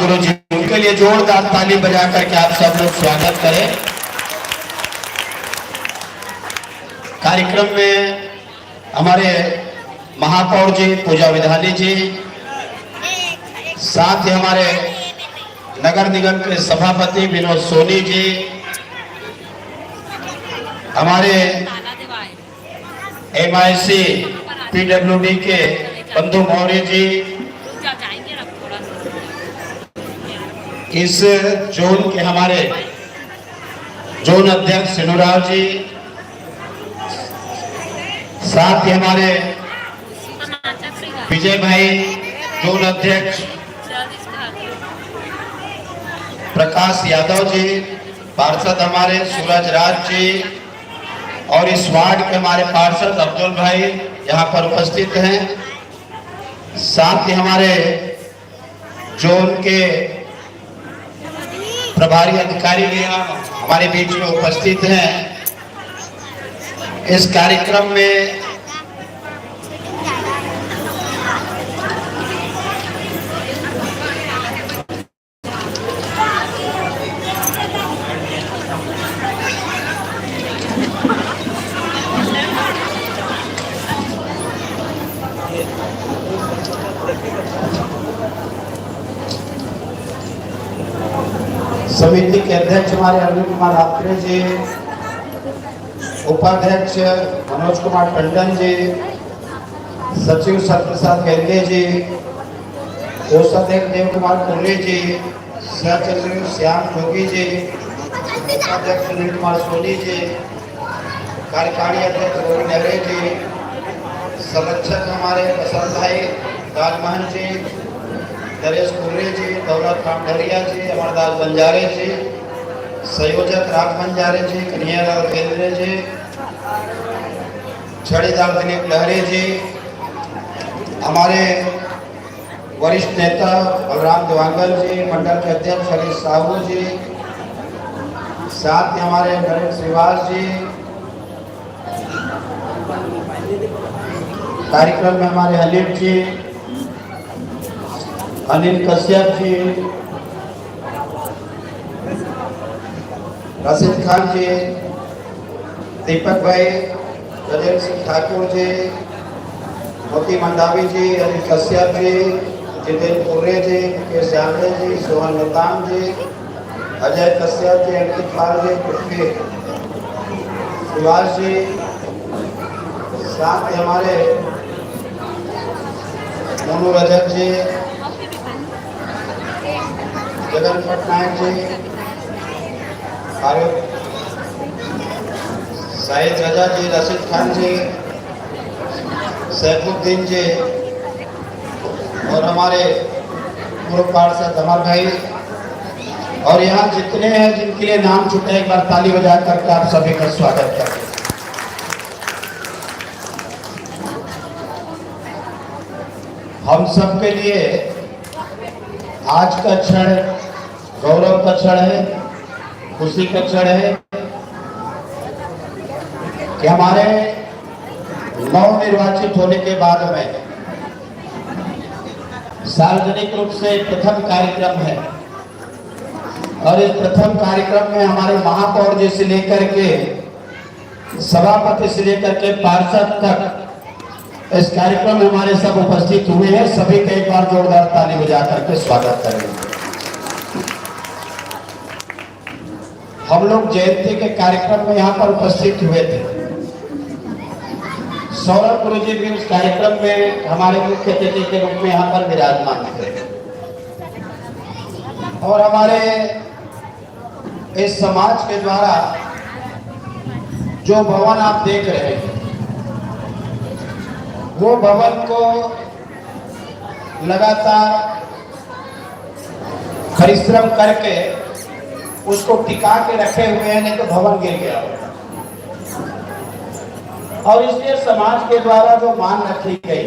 गुरु जी, उनके लिए जोरदार ताली बजा करके आप सब लोग स्वागत करें। कार्यक्रम में हमारे महापौर जी पूजा विधानी जी, साथ ही हमारे नगर निगम के सभापति विनोद सोनी जी, हमारे MIC PWD के बंधु मौर्य जी, इस जोन के हमारे जोन अध्यक्ष सिनुराव जी, साथ ही हमारे विजय भाई जोन अध्यक्ष प्रकाश यादव जी, पार्षद हमारे सूरज राज जी और इस वार्ड के हमारे पार्षद अब्दुल भाई यहाँ पर उपस्थित हैं। साथ ही हमारे जोन के प्रभारी अधिकारी भी हमारे बीच में उपस्थित हैं। इस कार्यक्रम में समिति के अध्यक्ष हमारे अरविंद कुमार आत्रे जी, उपाध्यक्ष मनोज कुमार टंडन जी, सचिव सत्यप्रसाद गेंगे जी, कोषाध्यक्ष देव कुमार कुर्रे जी, सचिव श्याम जोगी जी, उपाध्यक्ष सुनील कुमार सोनी जी, कार्यकारी अध्यक्ष गोविंद नगरे जी, संरक्षक हमारे बसंत भाई राजमहन जी, नरेश कुर्रे जी, दौलत राम ढरिया जी, अमरदास बंजारे जी, संयोजक राम बंजारे जी, कन्हैयालाल केंद्रे जी, छड़ीदार दिलीप लहरे जी, हमारे वरिष्ठ नेता बलराम देवांगल जी, मंडल के अध्यक्ष हरीश साहू जी, साथ ही हमारे नरेश श्रीवास जी, कार्यक्रम में हमारे हलीम जी, अनिल कश्यप जी, रशीद खान जी, दीपक भाई, गजेंद्र सिंह ठाकुर जी, मोती मंडावी जी, अनिल कश्यप जी, जितेंद्र कुर्रे जी, के श्यामले जी, सोहन लताम जी, अजय कश्यप जी, अंकित पाल जी, पृथ्वी सुभाष जी, साथ ही हमारे मोनू रजक जी, जगन पटनायक जी, शाहिद रजा जी, रशीद खान जी, सैफुद्दीन जी और हमारे पूर्व पार्षद अमर भाई और यहाँ जितने हैं जिनके लिए नाम छूटे, एक बार ताली बजा करके आप सभी का स्वागत करें। हम सबके लिए आज का क्षण गौरव का क्षण है, खुशी का क्षण है कि हमारे नवनिर्वाचित होने के बाद में सार्वजनिक रूप से प्रथम कार्यक्रम है और इस प्रथम कार्यक्रम में हमारे महापौर जी से लेकर के सभापति से लेकर के पार्षद तक इस कार्यक्रम में हमारे सब उपस्थित हुए हैं। सभी का एक बार जोरदार ताली बजा करके स्वागत करेंगे। हम लोग जयंती के कार्यक्रम में यहाँ पर उपस्थित हुए थे। सौरभ गुरु जी भी उस कार्यक्रम में हमारे मुख्य अतिथि के रूप में यहाँ पर विराजमान थे और हमारे इस समाज के द्वारा जो भवन आप देख रहे हैं, वो भवन को लगातार परिश्रम करके उसको टिका के रखे हुए हैं, नहीं तो भवन गिर गया और इसलिए समाज के द्वारा जो मांग रखी गई,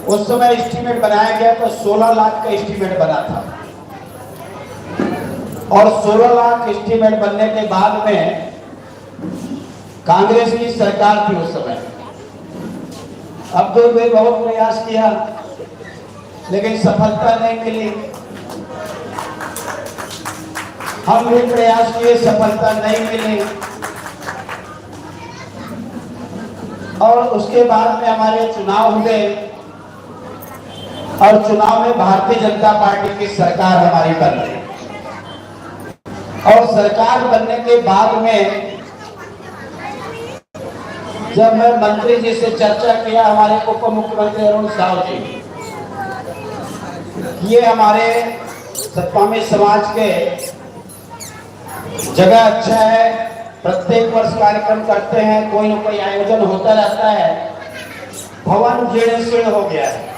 उस समय एस्टीमेट बनाया गया तो 16 लाख का एस्टीमेट बना था और 16 लाख एस्टीमेट बनने के बाद में कांग्रेस की सरकार थी उस समय। अब्दुल भाई बहुत प्रयास किया लेकिन सफलता नहीं मिली। हम भी प्रयास किए, सफलता नहीं मिली। और उसके बाद में हमारे चुनाव हुए और चुनाव में भारतीय जनता पार्टी की सरकार हमारी बन गई। और सरकार बनने के बाद में जब मैं मंत्री जी से चर्चा किया, हमारे उप मुख्यमंत्री अरुण साव जी, ये हमारे सतपामी समाज के जगह अच्छा है, प्रत्येक वर्ष कार्यक्रम करते हैं, कोई न कोई आयोजन होता रहता है, भवन जीर्ण शीर्ण हो गया है।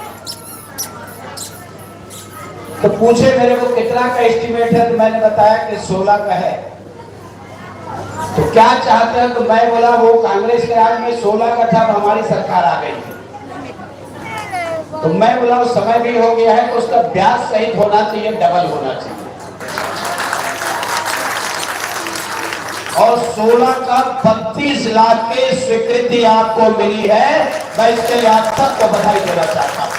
तो पूछे मेरे को कितना का एस्टिमेट है, तो मैंने बताया कि 16 का है। तो क्या चाहते हैं, तो मैं बोला वो कांग्रेस के राज में 16 का था, हमारी सरकार आ गई। तो मैं बोला वो समय भी हो गया है, तो उसका ब्याज सहित होना चाहिए, डबल होना चाहिए। और 16 का 32 लाख की स्वीकृति आपको मिली है, मैं इसके लिए आप सबको बधाई देना चाहता हूं।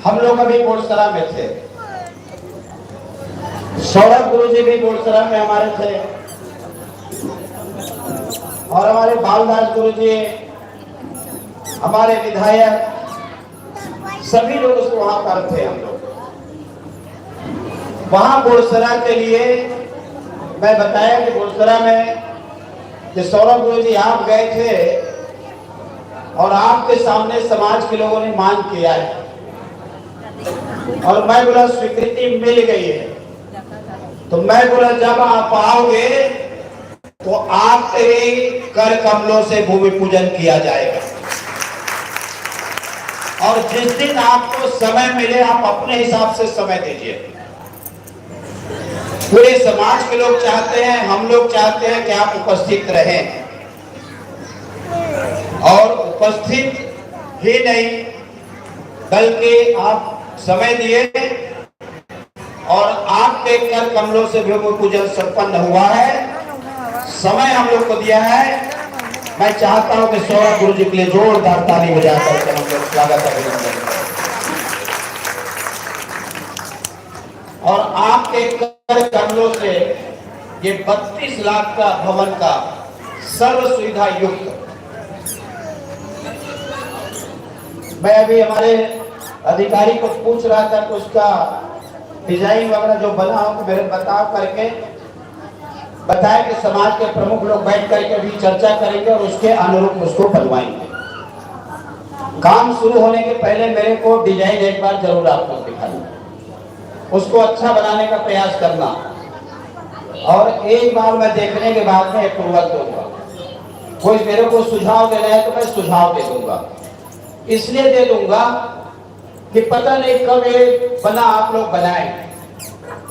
हम लोग अभी बोरसरा में थे, सौरभ गुरु जी भी बोरसरा में हमारे थे, और हमारे बालदास गुरु जी, हमारे विधायक, सभी लोग उसको वहां पर थे। हम लोग वहां बोरसरा के लिए मैं बताया कि बोरसरा में कि सौरभ गुरु जी आप गए थे और आपके सामने समाज के लोगों ने मांग किया है, और मैं बोला स्वीकृति मिल गई है। तो मैं बोला जब आप आओगे तो आपके कर कमलों से भूमि पूजन किया जाएगा, और जिस दिन आपको समय मिले आप अपने हिसाब से समय दीजिए। पूरे समाज के लोग चाहते हैं, हम लोग चाहते हैं कि आप उपस्थित रहें, और उपस्थित ही नहीं बल्कि आप समय दिए, और आपके कर कमलों से भूमि पूजन संपन्न हुआ है, समय हम लोग को दिया है। मैं चाहता हूं कि सौरभ गुरु जी के लिए जोरदार ताली बजाकर के हम लोग स्वागत अभिनंदन करें। और आपके कर कमलों से ये 32 लाख का भवन का सर्व सुविधा युक्त, मैं अभी हमारे अधिकारी को पूछ रहा था कि उसका डिजाइन वगैरह जो बना हो तो मेरे बताओ करके बताया कि समाज के प्रमुख लोग बैठ करके भी चर्चा करेंगे और उसके अनुरूप उसको बनवाएंगे। काम शुरू होने के पहले मेरे को डिजाइन एक बार जरूर आपको दिखाना, उसको अच्छा बनाने का प्रयास करना, और एक बार मैं देखने के बाद में अप्रूवल दूंगा। कोई मेरे को सुझाव देना है तो मैं सुझाव दे दूंगा, इसलिए दे दूंगा कि पता नहीं कब ये बना आप लोग बनाएं,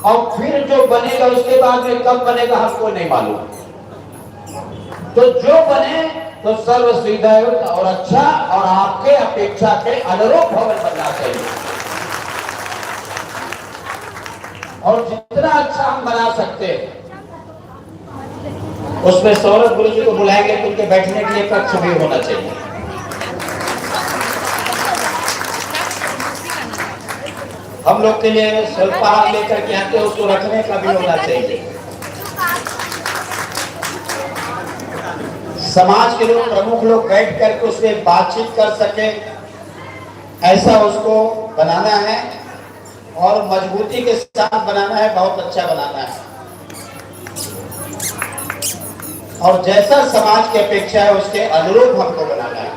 और फिर जो बनेगा उसके बाद में कब बनेगा हमको नहीं मालूम। तो जो बने तो सर्व सुविधा और अच्छा और आपके अपेक्षा के अनुरूप भवन बनना चाहिए, और जितना अच्छा हम बना सकते हैं उसमें सौरभ गुरु जी को बुलाएंगे तो उनके बैठने के लिए कक्ष भी होना चाहिए। हम लोग के लिए स्वल्पाहार लेकर के आते हैं, उसको रखने का भी होना चाहिए। समाज के लोग प्रमुख लोग बैठ करके उससे बातचीत कर सके, ऐसा उसको बनाना है, और मजबूती के साथ बनाना है, बहुत अच्छा बनाना है, और जैसा समाज की अपेक्षा है उसके अनुरूप हमको बनाना है।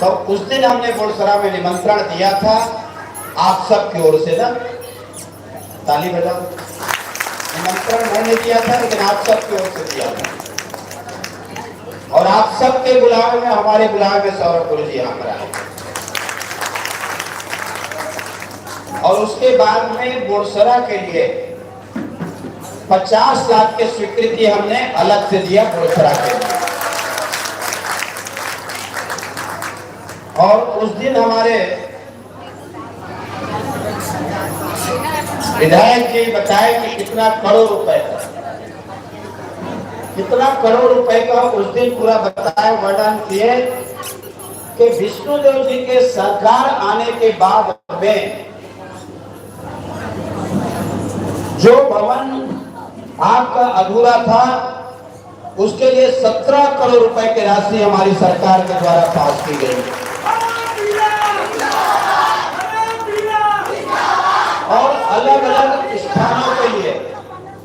तो उस दिन हमने बोरसरा में निमंत्रण दिया था आप सब की ओर से, ना ताली बजाओ। निमंत्रण मैंने दिया था लेकिन आप सब की ओर से दिया था, और आप सबके बुलावे में, हमारे बुलावे में सौरभ गुरु जी यहाँ पर आए, और उसके बाद में बोरसरा के लिए 50 लाख की स्वीकृति हमने अलग से दिया बोरसरा के लिए। और उस दिन हमारे विधायक जी बताए कि कितना करोड़ रुपए का, कितना करोड़ रुपए का उस दिन पूरा बताया, वर्णन किए कि विष्णुदेव जी के सरकार आने के बाद में जो भवन आपका अधूरा था उसके लिए 17 करोड़ रुपए की राशि हमारी सरकार के द्वारा पास की गई और अलग अलग स्थानों के लिए,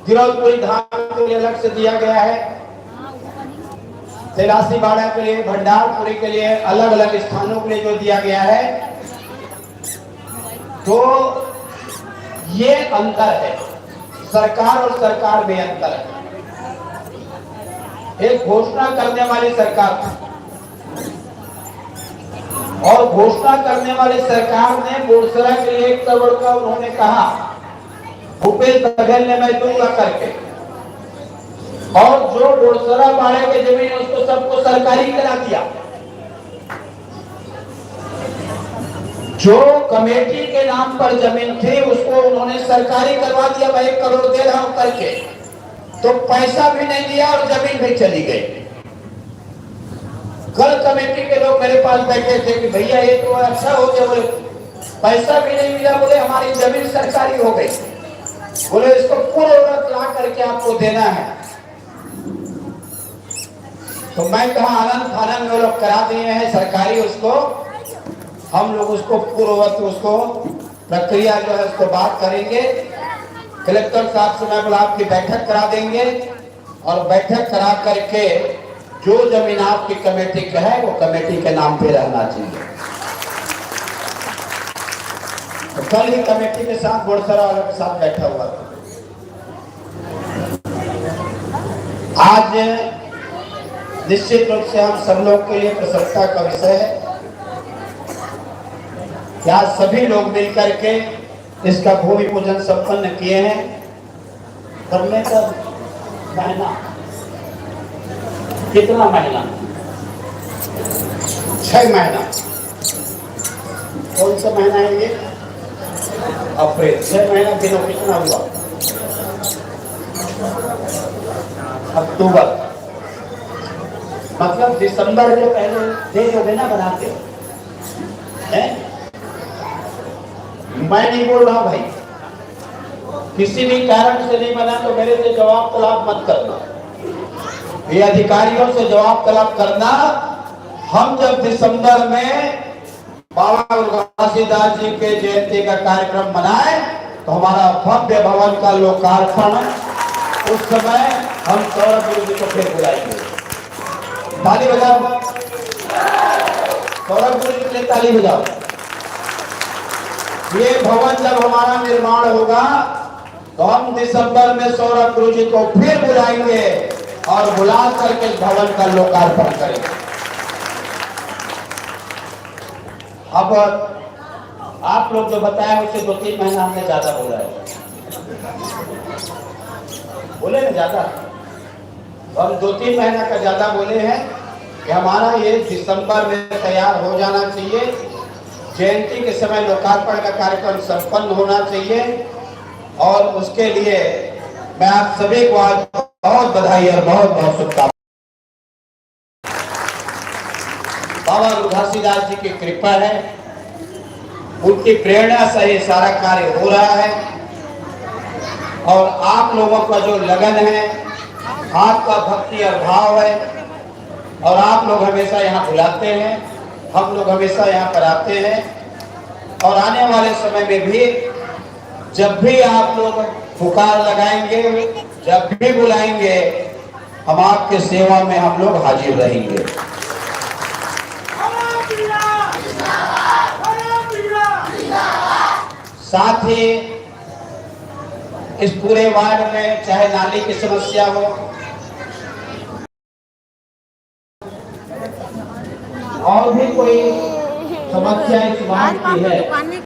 गिरौदपुरी धाम के लिए अलग से दिया गया है, तेलासी बाड़ा के लिए, भंडारपुरी के लिए, अलग अलग स्थानों के लिए जो दिया गया है। तो ये अंतर है, सरकार और सरकार में अंतर है। एक घोषणा करने वाली सरकार थी और घोषणा करने वाली सरकार ने बोरसरा के लिए 1 करोड़ का उन्होंने कहा, भूपेश बघेल ने मैं दूंगा करके, और जो बोरसरा बाड़े की जमीन उसको सबको सरकारी करा दिया। जो कमेटी के नाम पर जमीन थी उसको उन्होंने सरकारी करवा दिया, मैं 1 करोड़ दे रहा हूं करके, तो पैसा भी नहीं दिया और जमीन भी चली गई। कल कमेटी के लोग मेरे पास बैठे थे कि भैया ये तो अच्छा हो गया, बोले पैसा भी नहीं मिला, बोले हमारी जमीन सरकारी हो गई, बोले इसको पूर्ववत ला करके आपको देना है। तो मैं कहा आनंद फानंद में लोग करा दिए हैं सरकारी, उसको हम लोग उसको पूर्ववत उसको प्रक्रिया जो है उसको बात करेंगे, कलेक्टर साहब से मैं बोला आपकी बैठक करा देंगे और बैठक करा करके जो जमीन आपकी कमेटी का है वो कमेटी के नाम पे रहना चाहिए। तो कल ही कमेटी के साथ बोरसरा वालों के साथ बैठा हुआ था। आज निश्चित रूप से हम सब लोग के लिए प्रसन्नता का विषय है कि आज सभी लोग मिलकर के इसका भूमि पूजन संपन्न किए हैं। करने का महीना कितना महीना? 6 महीना। कौन सा महीना है ये? अप्रैल। 6 महीना दिनों कितना हुआ? अक्टूबर, मतलब दिसंबर जो पहले दे दोगे ना बनाते हैं। मैं नहीं बोल रहा भाई, किसी भी कारण से नहीं बना तो मेरे से जवाब तलब मत करना, ये अधिकारियों से जवाब तलब करना। हम जब दिसंबर में बाबा घासीदास जी के जयंती का कार्यक्रम मनाए तो हमारा भव्य भवन का लोकार्पण, उस समय हम सौरभ गुरु जी को फिर बुलाएंगे। ताली बजाओ, सौरभ गुरु जी के लिए ताली बजाओ। ये भवन जब हमारा निर्माण होगा तो हम दिसंबर में सौरभ गुरु जी को फिर बुलाएंगे और बुला करके इस भवन का लोकार्पण करेंगे। अब आप लोग जो बताया उससे 2-3 महीना हमने ज्यादा बोला है, बोले ना ज्यादा, हम 2-3 महीना का ज्यादा बोले हैं कि हमारा ये दिसंबर में तैयार हो जाना चाहिए। जयंती के समय लोकार्पण का कार्यक्रम संपन्न होना चाहिए और उसके लिए मैं आप सभी को आज बहुत बधाई और बहुत बहुत शुभकामनाएं। बाबा घासीदास जी की कृपा है, उनकी प्रेरणा से ये सारा कार्य हो रहा है और आप लोगों का जो लगन है, आपका भक्ति और भाव है और आप लोग हमेशा यहाँ बुलाते हैं, हम लोग हमेशा यहाँ पर आते हैं और आने वाले समय में भी जब भी आप लोग पुकार लगाएंगे, जब भी बुलाएंगे, हम आपके सेवा में हम लोग हाजिर रहेंगे। साथ ही इस पूरे वार्ड में चाहे नाली की समस्या हो और भी कोई समस्या इस वार्ड की है